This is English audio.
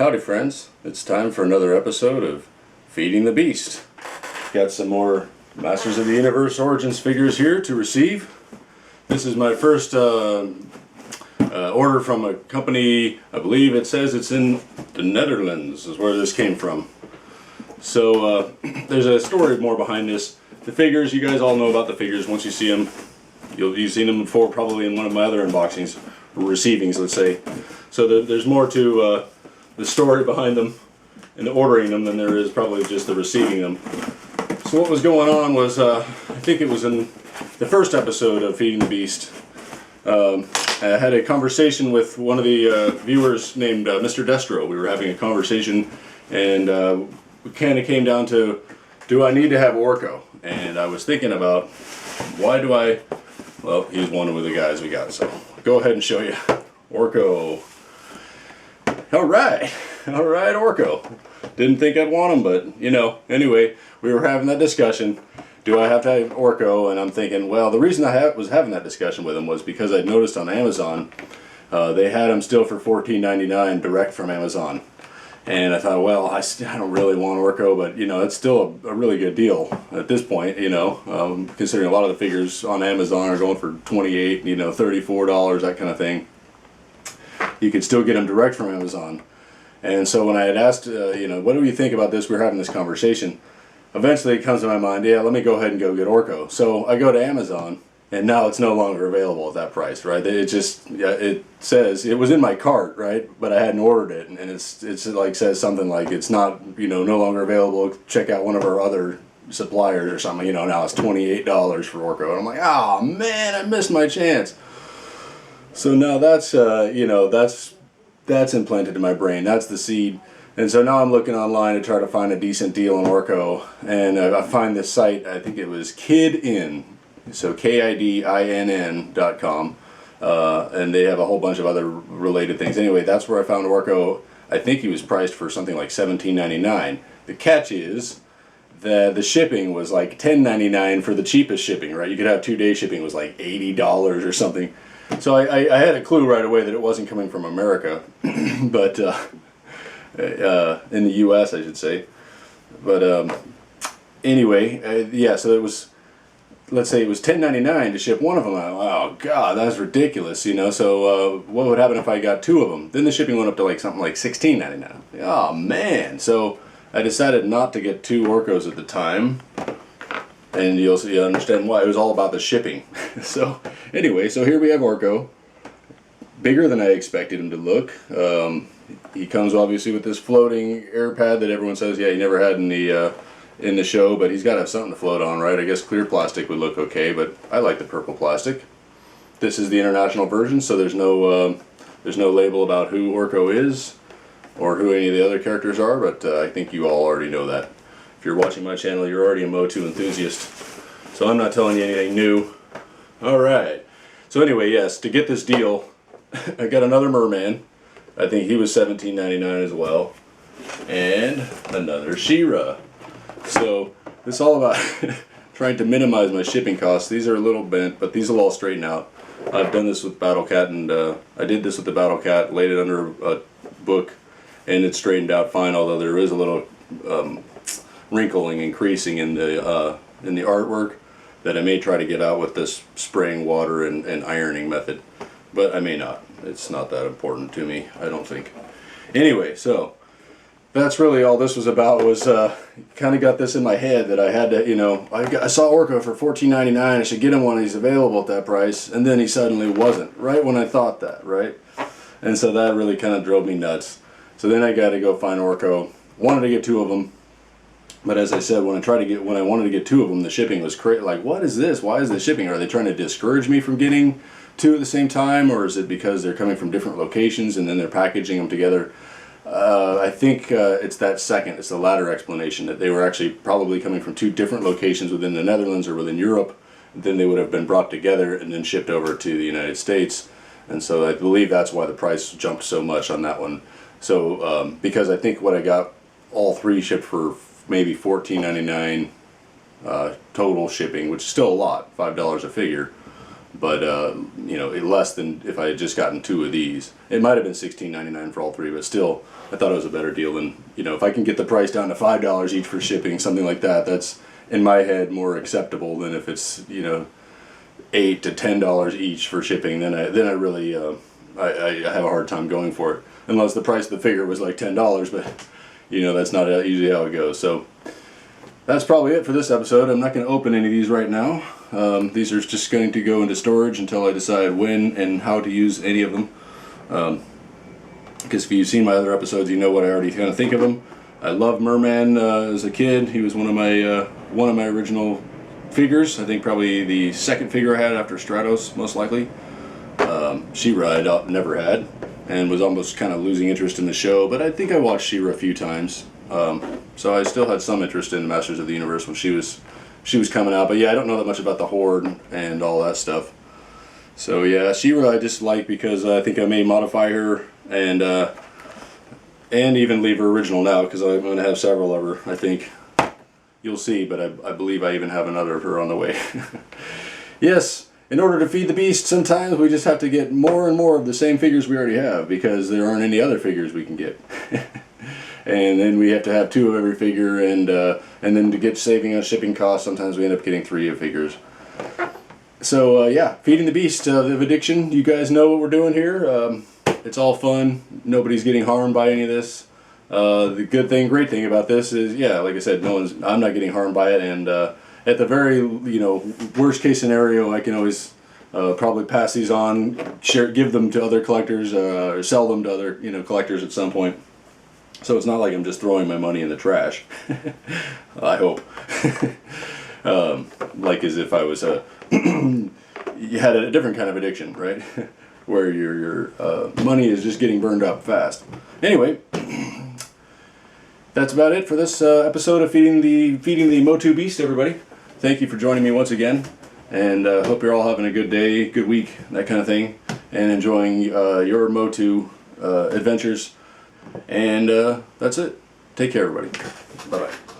Howdy friends, it's time for another episode of Feeding the Beast. Got some more Masters of the Universe Origins figures here to receive. This is my first order from a company, I believe it says it's in the Netherlands is where this came from. So there's a story more behind this. The figures, you guys all know about the figures once you see them. You've seen them before probably in one of my other unboxings, or receivings let's say. So there's more to the story behind them and the ordering them than there is probably just the receiving them. So what was going on was, I think it was in the first episode of Feeding the Beast, I had a conversation with one of the viewers named Mr. Destro. We were having a conversation and we kind of came down to, do I need to have Orko? And I was thinking about, why do I, well, he's one of the guys we got, so I'll go ahead and show you. Orko. Alright, Orko. Didn't think I'd want him, but, you know, anyway, we were having that discussion. Do I have to have Orko? And I'm thinking, well, the reason I was having that discussion with him was because I'd noticed on Amazon, they had him still for $14.99 direct from Amazon. And I thought, well, I don't really want Orko, but, you know, it's still a really good deal at this point, you know, considering a lot of the figures on Amazon are going for $28, you know, $34, that kind of thing. You could still get them direct from Amazon. And so when I had asked, you know, what do you think about this? We were having this conversation. Eventually it comes to my mind, yeah, let me go ahead and go get Orko. So I go to Amazon, and now it's no longer available at that price, right? It just, it says, it was in my cart, right? But I hadn't ordered it, and it's like says something like it's not, you know, no longer available. Check out one of our other suppliers or something. You know, now it's $28 for Orko. And I'm like, oh man, I missed my chance. So now that's, you know, that's implanted in my brain. That's the seed. And so now I'm looking online to try to find a decent deal on Orko. And I find this site, I think it was KidIn, so KIDINN.com. And they have a whole bunch of other related things. Anyway, that's where I found Orko. I think he was priced for something like $17.99. The catch is that the shipping was like $10.99 for the cheapest shipping, right? You could have 2-day shipping. It was like $80 or something. So I had a clue right away that it wasn't coming from America, but in the U.S. I should say. But anyway, yeah. So it was, let's say it was $10.99 to ship one of them. Oh God, that's ridiculous, you know. So what would happen if I got two of them? Then the shipping went up to like something like $16.99. Oh man. So I decided not to get two Orkos at the time. And you'll understand why. It was all about the shipping. So anyway, so here we have Orko. Bigger than I expected him to look. He comes obviously with this floating air pad that everyone says, yeah, he never had in the show, but he's got to have something to float on, right? I guess clear plastic would look okay, but I like the purple plastic. This is the international version, so there's no label about who Orko is or who any of the other characters are, but I think you all already know that. If you're watching my channel, you're already a MOTU enthusiast, so I'm not telling you anything new. Alright, so anyway, yes, to get this deal, I got another merman. I think he was $17.99 as well, and another She-Ra. So this is all about trying to minimize my shipping costs. These are a little bent, but these will all straighten out. I've done this with Battle Cat, and I did this with the Battle Cat, laid it under a book, and it straightened out fine, although there is a little wrinkling and creasing in the artwork that I may try to get out with this spraying water and ironing method, but I may not. It's not that important to me, I don't think. Anyway, so that's really all this was about. Was kind of got this in my head that I had to, you know, I saw Orko for $14.99. I should get him when he's available at that price, and then he suddenly wasn't. Right when I thought that, right? And so that really kind of drove me nuts. So then I got to go find Orko. Wanted to get two of them. But as I said, when I wanted to get two of them, the shipping was crazy. Like, what is this? Why is the shipping? Are they trying to discourage me from getting two at the same time, or is it because they're coming from different locations and then they're packaging them together? I think it's that second. It's the latter explanation, that they were actually probably coming from two different locations within the Netherlands or within Europe. Then they would have been brought together and then shipped over to the United States. And so I believe that's why the price jumped so much on that one. So because I think what I got, all three shipped for maybe $14.99 total shipping, which is still a lot, $5 a figure. but you know, less than if I had just gotten 2 of these. It might have been $16.99 for all 3, but still, I thought it was a better deal than, you know, if I can get the price down to $5 each for shipping, something like that. That's in my head more acceptable than if it's, you know, $8 to $10 each for shipping. Then I really I have a hard time going for it, unless the price of the figure was like $10. But you know, that's not usually how it goes. So that's probably it for this episode. I'm not going to open any of these right now. These are just going to go into storage until I decide when and how to use any of them. Because if you've seen my other episodes, you know what I already kind of think of them. I loved Merman as a kid. He was one of my original figures. I think probably the second figure I had after Stratos, most likely. She-Ra I'd never had, and was almost kind of losing interest in the show, but I think I watched She-Ra a few times. So I still had some interest in the Masters of the Universe when she was coming out. But yeah, I don't know that much about the Horde and all that stuff. So yeah, She-Ra I just like because I think I may modify her and even leave her original now, because I'm going to have several of her, I think. You'll see, but I believe I even have another of her on the way. Yes, in order to feed the beast, sometimes we just have to get more and more of the same figures we already have, because there aren't any other figures we can get. And then we have to have 2 of every figure, and then to get saving on shipping costs, sometimes we end up getting 3 of figures. So yeah, feeding the beast of addiction. You guys know what we're doing here. It's all fun. Nobody's getting harmed by any of this. The great thing about this is, yeah, like I said, I'm not getting harmed by it, and at the very, you know, worst case scenario, I can always probably pass these on, give them to other collectors, or sell them to other, you know, collectors at some point. So it's not like I'm just throwing my money in the trash. I hope. Like as if I was you had a different kind of addiction, right? Where your money is just getting burned up fast. Anyway, that's about it for this episode of feeding the MOTU beast, everybody. Thank you for joining me once again, and hope you're all having a good day, good week, that kind of thing, and enjoying your MOTU adventures. And that's it. Take care, everybody. Bye-bye.